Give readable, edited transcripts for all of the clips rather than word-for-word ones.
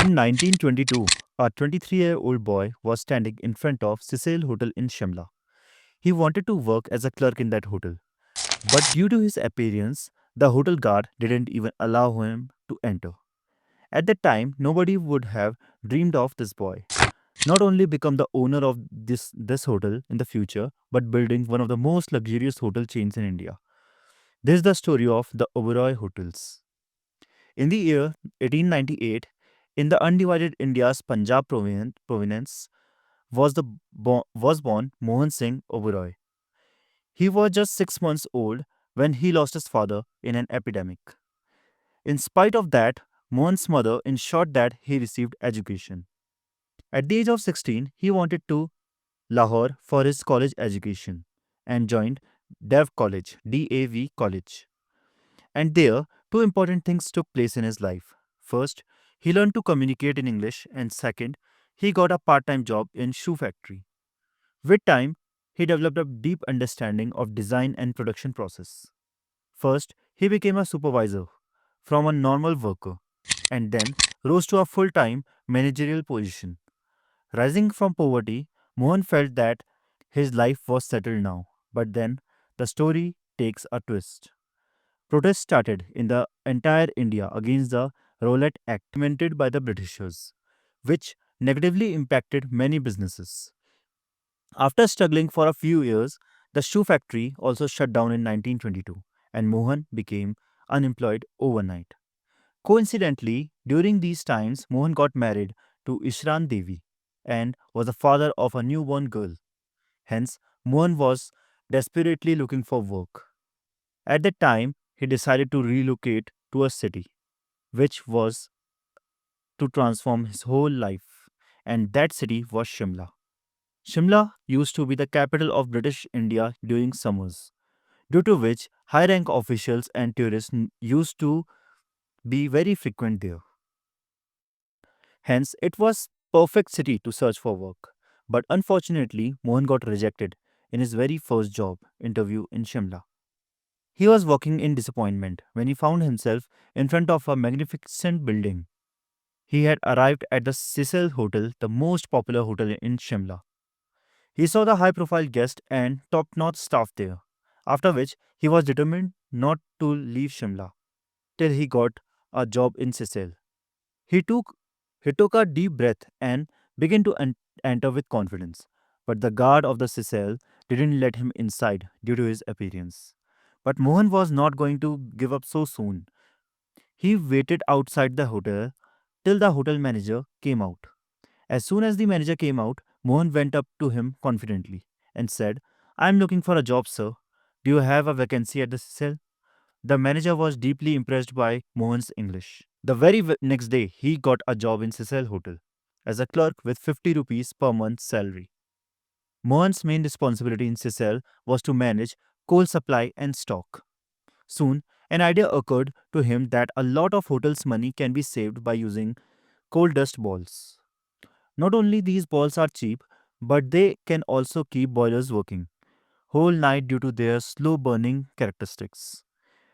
In 1922, a 23-year-old boy was standing in front of Cecil Hotel in Shimla. He wanted to work as a clerk in that hotel, but due to his appearance, the hotel guard didn't even allow him to enter. At that time, nobody would have dreamed of this boy not only become the owner of this hotel in the future, but building one of the most luxurious hotel chains in India. This is the story of the Oberoi Hotels. In the year 1898, in the undivided India's Punjab province was born Mohan Singh Oberoi. He was just 6 months old when he lost his father in an epidemic. In spite of that, Mohan's mother ensured that he received education. At the age of 16, he wanted to Lahore for his college education and joined Dev College, DAV College. And there, two important things took place in his life. First, he learned to communicate in English, and second, he got a part time job in shoe factory. With time, he developed a deep understanding of design and production process. First, he became a supervisor from a normal worker and then rose to a full time managerial position. Rising from poverty, Mohan felt that his life was settled now. But then the story takes a twist. Protests started in the entire India against the Rowlatt Act implemented by the Britishers, which negatively impacted many businesses. After struggling for a few years, the shoe factory also shut down in 1922 and Mohan became unemployed overnight. Coincidentally, during these times, Mohan got married to Ishran Devi and was the father of a newborn girl. Hence, Mohan was desperately looking for work. At that time, he decided to relocate to a city, which was to transform his whole life, and that city was Shimla. Shimla used to be the capital of British India during summers, due to which high rank officials and tourists used to be very frequent there. Hence, it was perfect city to search for work. But unfortunately, Mohan got rejected in his very first job interview in Shimla. He was walking in disappointment when he found himself in front of a magnificent building. He had arrived at the Cecil Hotel, the most popular hotel in Shimla. He saw the high profile guest and top notch staff there, after which he was determined not to leave Shimla till he got a job in Cecil. He took he took a deep breath and began to enter with confidence. But the guard of the Cecil didn't let him inside due to his appearance. But Mohan was not going to give up so soon. He waited outside the hotel till the hotel manager came out. As soon as the manager came out, Mohan went up to him confidently and said, "I am looking for a job, sir. Do you have a vacancy at the Cecil?" The manager was deeply impressed by Mohan's English. The very next day, he got a job in Cecil Hotel as a clerk with 50 rupees per month salary. Mohan's main responsibility in Cecil was to manage coal supply and stock. Soon, an idea occurred to him that a lot of hotels' money can be saved by using coal dust balls. Not only these balls are cheap, but they can also keep boilers working whole night due to their slow burning characteristics.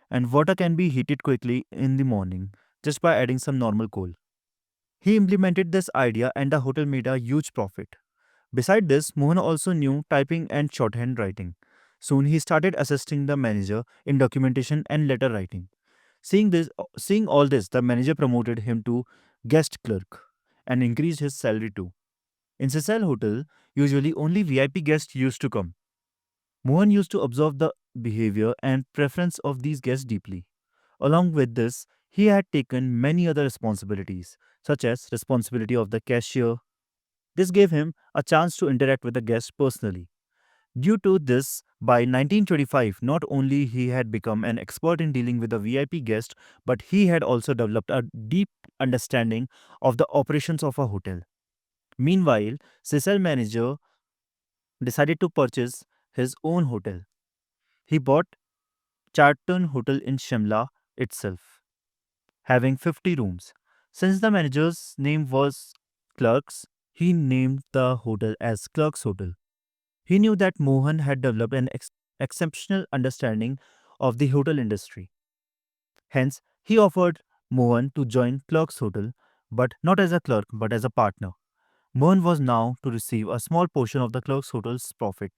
And water can be heated quickly in the morning just by adding some normal coal. He implemented this idea and the hotel made a huge profit. Beside this, Mohan also knew typing and shorthand writing. Soon he started assisting the manager in documentation and letter writing. Seeing all this, the manager promoted him to guest clerk and increased his salary too. In Cecil Hotel, usually only VIP guests used to come. Mohan used to observe the behavior and preference of these guests deeply. Along with this, he had taken many other responsibilities, such as responsibility of the cashier. This gave him a chance to interact with the guests personally. Due to this, by 1925, not only he had become an expert in dealing with the VIP guest, but he had also developed a deep understanding of the operations of a hotel. Meanwhile, Cecil manager decided to purchase his own hotel. He bought Charlton Hotel in Shimla itself, having 50 rooms. Since the manager's name was Clerks, he named the hotel as Clerks Hotel. He knew that Mohan had developed an exceptional understanding of the hotel industry. Hence, he offered Mohan to join Clerks Hotel, but not as a clerk but as a partner. Mohan was now to receive a small portion of the clerk's hotel's profit.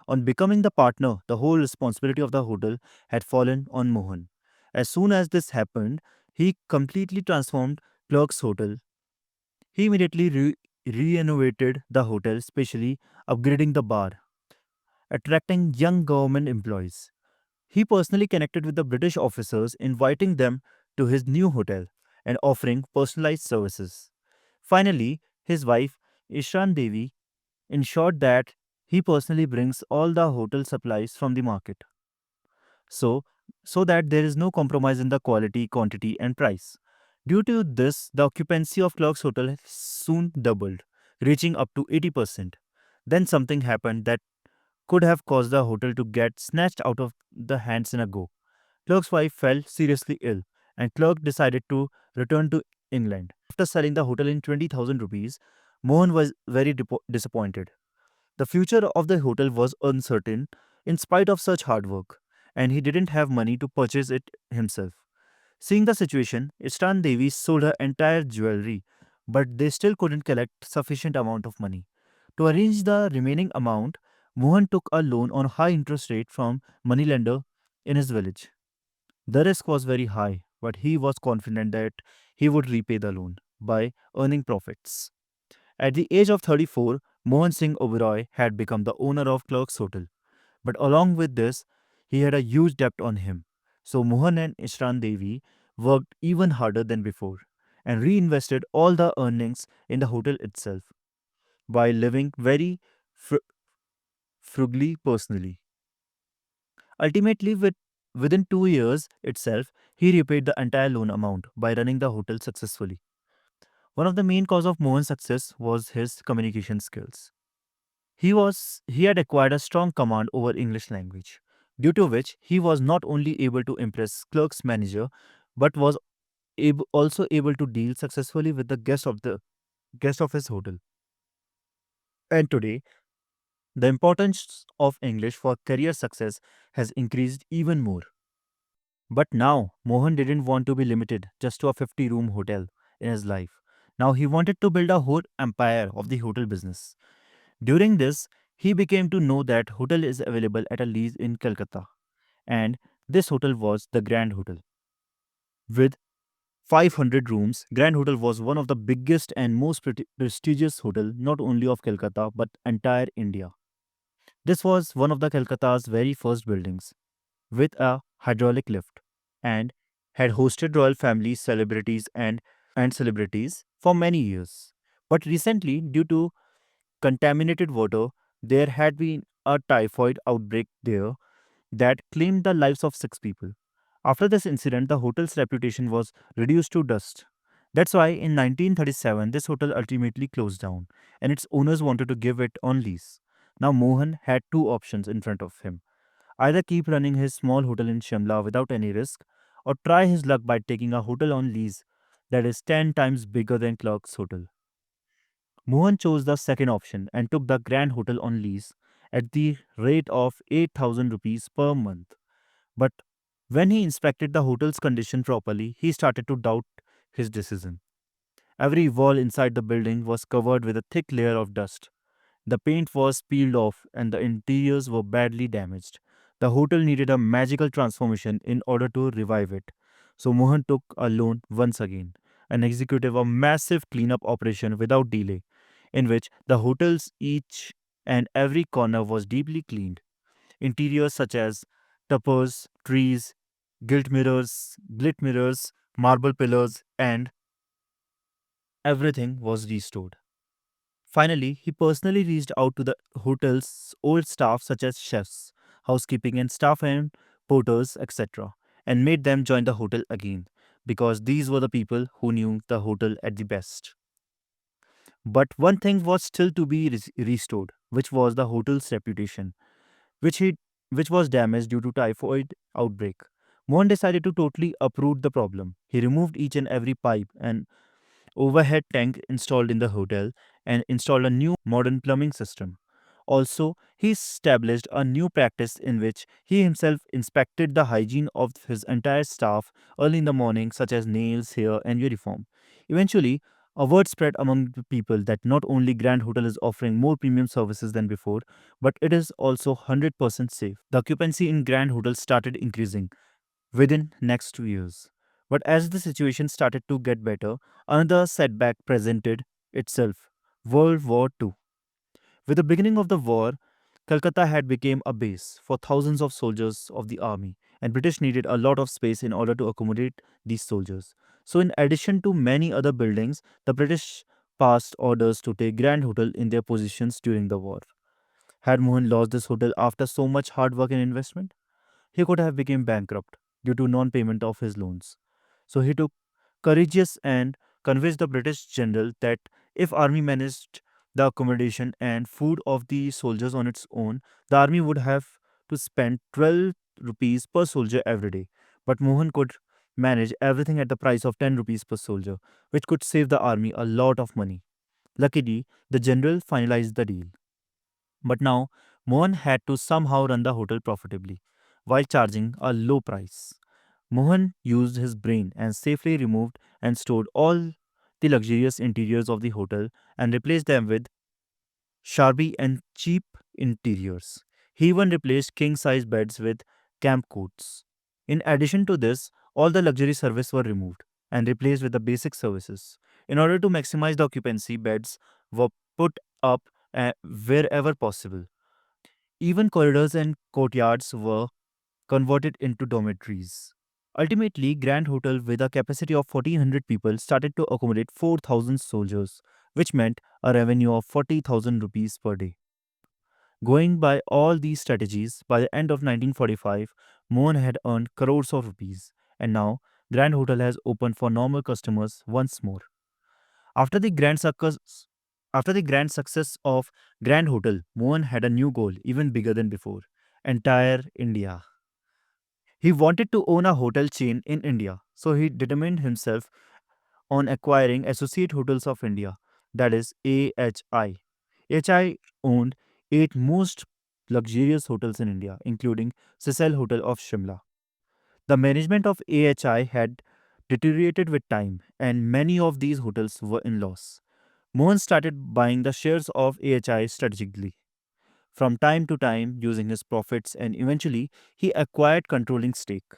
On becoming the partner, the whole responsibility of the hotel had fallen on Mohan. As soon as this happened, he completely transformed Clerk's Hotel. He immediately renovated the hotel, especially upgrading the bar, attracting young government employees. He personally connected with the British officers, inviting them to his new hotel and offering personalized services. Finally, his wife, Ishran Devi, ensured that he personally brings all the hotel supplies from the market. So, so that there is no compromise in the quality, quantity, and price. Due to this, the occupancy of Clark's hotel soon doubled, reaching up to 80%. Then something happened that could have caused the hotel to get snatched out of the hands in a go. Clark's wife fell seriously ill, and Clark decided to return to England. After selling the hotel in 20,000 rupees, Mohan was very disappointed. The future of the hotel was uncertain in spite of such hard work, and he didn't have money to purchase it himself. Seeing the situation, Istan Devi sold her entire jewelry, but they still couldn't collect sufficient amount of money. To arrange the remaining amount, Mohan took a loan on high interest rate from moneylender in his village. The risk was very high, but he was confident that he would repay the loan by earning profits. At the age of 34, Mohan Singh Oberoi had become the owner of Clark's Hotel. But along with this, he had a huge debt on him. So Mohan and Ishran Devi worked even harder than before and reinvested all the earnings in the hotel itself while living very fr- frugally personally. Ultimately, within 2 years itself, he repaid the entire loan amount by running the hotel successfully. One of the main cause of Mohan's success was his communication skills. He had acquired a strong command over English language, due to which he was not only able to impress clerk's manager, but was also able to deal successfully with the guest of his hotel. And today, the importance of English for career success has increased even more. But now, Mohan didn't want to be limited just to a 50-room hotel in his life. Now he wanted to build a whole empire of the hotel business. During this, he became to know that hotel is available at a lease in Calcutta, and this hotel was the Grand Hotel. With 500 rooms, Grand Hotel was one of the biggest and most prestigious hotel not only of Calcutta but entire India. This was one of the Calcutta's very first buildings with a hydraulic lift and had hosted royal families, celebrities and celebrities for many years. But recently, due to contaminated water, there had been a typhoid outbreak there that claimed the lives of 6 people. After this incident, the hotel's reputation was reduced to dust. That's why in 1937 this hotel ultimately closed down and its owners wanted to give it on lease. Now Mohan had two options in front of him. Either keep running his small hotel in Shimla without any risk or try his luck by taking a hotel on lease that is 10 times bigger than Clark's hotel. Mohan chose the second option and took the Grand Hotel on lease at the rate of 8,000 rupees per month. But when he inspected the hotel's condition properly, he started to doubt his decision. Every wall inside the building was covered with a thick layer of dust. The paint was peeled off and the interiors were badly damaged. The hotel needed a magical transformation in order to revive it. So Mohan took a loan once again and executed a massive cleanup operation without delay, in which the hotel's each and every corner was deeply cleaned. Interiors such as tuppers, trees, gilt mirrors, marble pillars, and everything was restored. Finally, he personally reached out to the hotel's old staff, such as chefs, housekeeping and staff and porters, etc., and made them join the hotel again because these were the people who knew the hotel at the best. But one thing was still to be restored, which was the hotel's reputation, which he which was damaged due to typhoid outbreak. Mohan decided to totally uproot the problem. He removed each and every pipe and overhead tank installed in the hotel and installed a new modern plumbing system. Also, he established a new practice in which he himself inspected the hygiene of his entire staff early in the morning, such as nails, hair, and uniform. Eventually, a word spread among the people that not only Grand Hotel is offering more premium services than before, but it is also 100% safe. The occupancy in Grand Hotel started increasing within next 2 years. But as the situation started to get better, another setback presented itself: World War II. With the beginning of the war, Calcutta had become a base for thousands of soldiers of the army, and British needed a lot of space in order to accommodate these soldiers. So, in addition to many other buildings, the British passed orders to take Grand Hotel in their positions during the war. Had Mohan lost this hotel after so much hard work and investment, he could have become bankrupt due to non-payment of his loans. So he took courageous and convinced the British general that if army managed the accommodation and food of the soldiers on its own, the army would have to spend 12 rupees per soldier every day. But Mohan could manage everything at the price of 10 rupees per soldier, which could save the army a lot of money. Luckily, the general finalized the deal. But now, Mohan had to somehow run the hotel profitably while charging a low price. Mohan used his brain and safely removed and stored all the luxurious interiors of the hotel and replaced them with shabby and cheap interiors. He even replaced king size beds with camp coats. In addition to this, all the luxury services were removed and replaced with the basic services. In order to maximize the occupancy, beds were put up wherever possible. Even corridors and courtyards were converted into dormitories. Ultimately, Grand Hotel, with a capacity of 1,400 people, started to accommodate 4,000 soldiers, which meant a revenue of 40,000 rupees per day. Going by all these strategies, by the end of 1945, Mohan had earned crores of rupees, and now Grand Hotel has opened for normal customers once more. After the grand success of Grand Hotel, Mohan had a new goal, even bigger than before: entire India. He wanted to own a hotel chain in India, so he determined himself on acquiring Associate Hotels of India, that is AHI. AHI owned 8 most luxurious hotels in India, including Cecil Hotel of Shimla. The management of AHI had deteriorated with time, and many of these hotels were in loss. Mohan started buying the shares of AHI strategically, from time to time using his profits, and eventually he acquired controlling stake.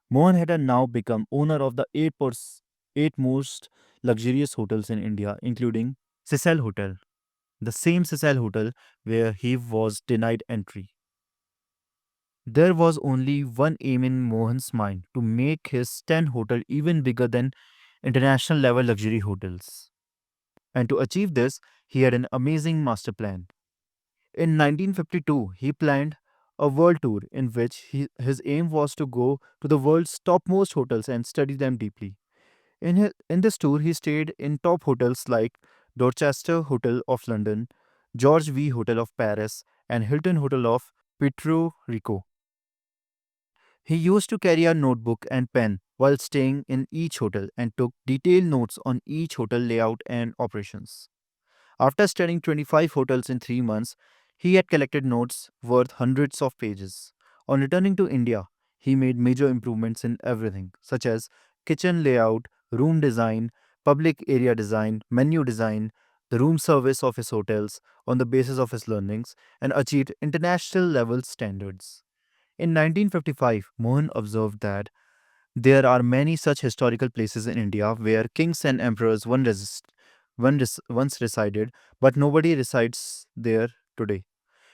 Mohan had now become owner of the 8 most luxurious hotels in India, including Cecil Hotel, the same Cecil Hotel where he was denied entry. There was only one aim in Mohan's mind: to make his 10 hotel even bigger than international level luxury hotels. And to achieve this, he had an amazing master plan. In 1952, he planned a world tour in which his aim was to go to the world's topmost hotels and study them deeply. In this tour, he stayed in top hotels like Dorchester Hotel of London, George V Hotel of Paris, and Hilton Hotel of Puerto Rico. He used to carry a notebook and pen while staying in each hotel and took detailed notes on each hotel layout and operations. After studying 25 hotels in 3 months, he had collected notes worth hundreds of pages. On returning to India, he made major improvements in everything, such as kitchen layout, room design, public area design, menu design, the room service of his hotels on the basis of his learnings, and achieved international level standards. In 1955, Mohan observed that there are many such historical places in India where kings and emperors once resided, but nobody resides there today.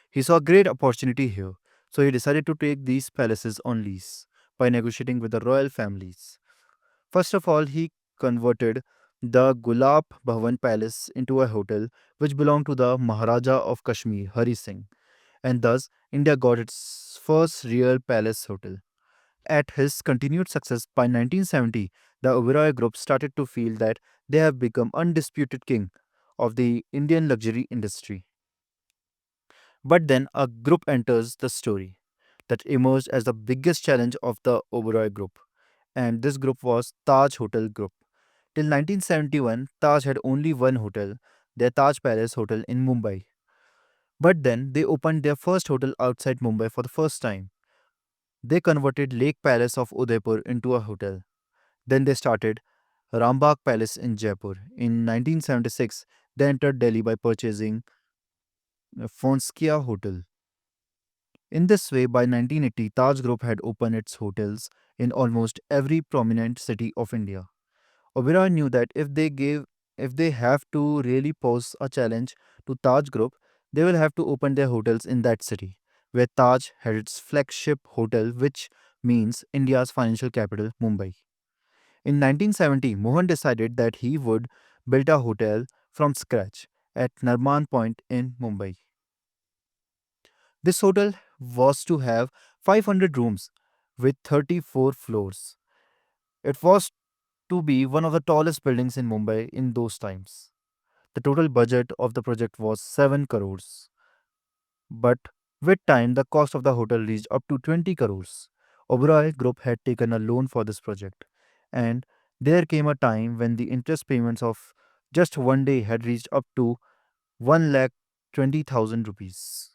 He saw great opportunity here, so he decided to take these palaces on lease by negotiating with the royal families. First of all, he converted the Gulab Bhavan Palace into a hotel which belonged to the Maharaja of Kashmir, Hari Singh, and thus India got its first real palace hotel. At his continued success by 1970, the Oberoi Group started to feel that they have become undisputed king of the Indian luxury industry. But then a group enters the story that emerged as the biggest challenge of the Oberoi Group, and this group was Taj Hotel Group. Till 1971, Taj had only one hotel, their Taj Palace Hotel in Mumbai. But then they opened their first hotel outside Mumbai for the first time. They converted Lake Palace of Udaipur into a hotel. Then they started Rambagh Palace in Jaipur. In 1976, they entered Delhi by purchasing Fonskia Hotel. In this way, by 1980, Taj Group had opened its hotels in almost every prominent city of India. Oberoi knew that if they have to really pose a challenge to Taj Group, they will have to open their hotels in that city, where Taj had its flagship hotel, which means India's financial capital, Mumbai. In 1970, Mohan decided that he would build a hotel from scratch at Narman Point in Mumbai. This hotel was to have 500 rooms with 34 floors. It was to be one of the tallest buildings in Mumbai in those times. The total budget of the project was 7 crores, but with time the cost of the hotel reached up to 20 crores. Oberoi Group had taken a loan for this project, and there came a time when the interest payments of just one day had reached up to 1 lakh 20,000 rupees.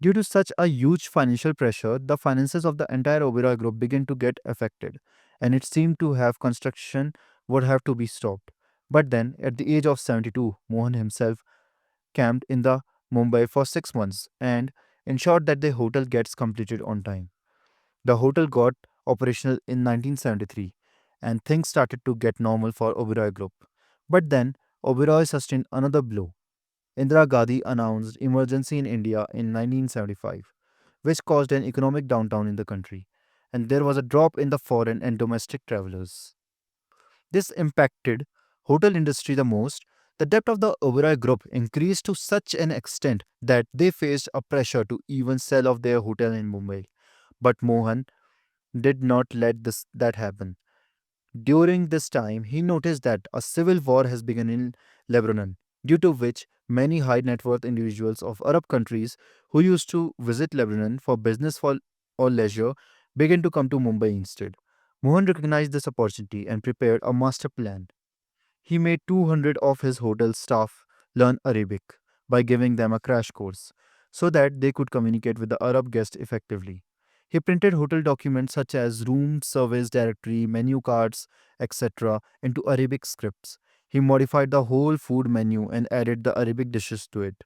Due to such a huge financial pressure, the finances of the entire Oberoi Group began to get affected, and it seemed to have construction would have to be stopped. But then, at the age of 72, Mohan himself camped in the Mumbai for 6 months and ensured that the hotel gets completed on time. The hotel got operational in 1973, and things started to get normal for Oberoi Group. But then, Oberoi sustained another blow. Indira Gandhi announced emergency in India in 1975, which caused an economic downturn in the country, and there was a drop in the foreign and domestic travelers. This impacted hotel industry the most. The debt of the Oberoi group increased to such an extent that they faced a pressure to even sell off their hotel in Mumbai. But Mohan did not let that happen. During this time, he noticed that a civil war has begun in Lebanon, due to which many high net worth individuals of Arab countries who used to visit Lebanon for business or leisure began to come to Mumbai instead. Mohan recognized this opportunity and prepared a master plan. He made 200 of his hotel staff learn Arabic by giving them a crash course so that they could communicate with the Arab guests effectively. He printed hotel documents such as room service directory, menu cards, etc. into Arabic scripts. He modified the whole food menu and added the Arabic dishes to it.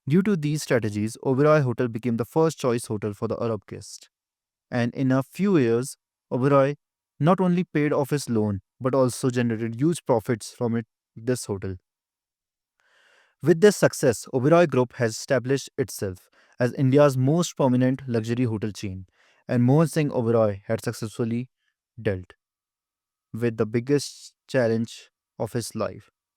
Due to these strategies, Oberoi Hotel became the first choice hotel for the Arab guest. And in a few years, Oberoi not only paid off his loan but also generated huge profits from this hotel. With this success, Oberoi Group has established itself as India's most prominent luxury hotel chain, and Mohan Singh Oberoi had successfully dealt with the biggest challenge of his life,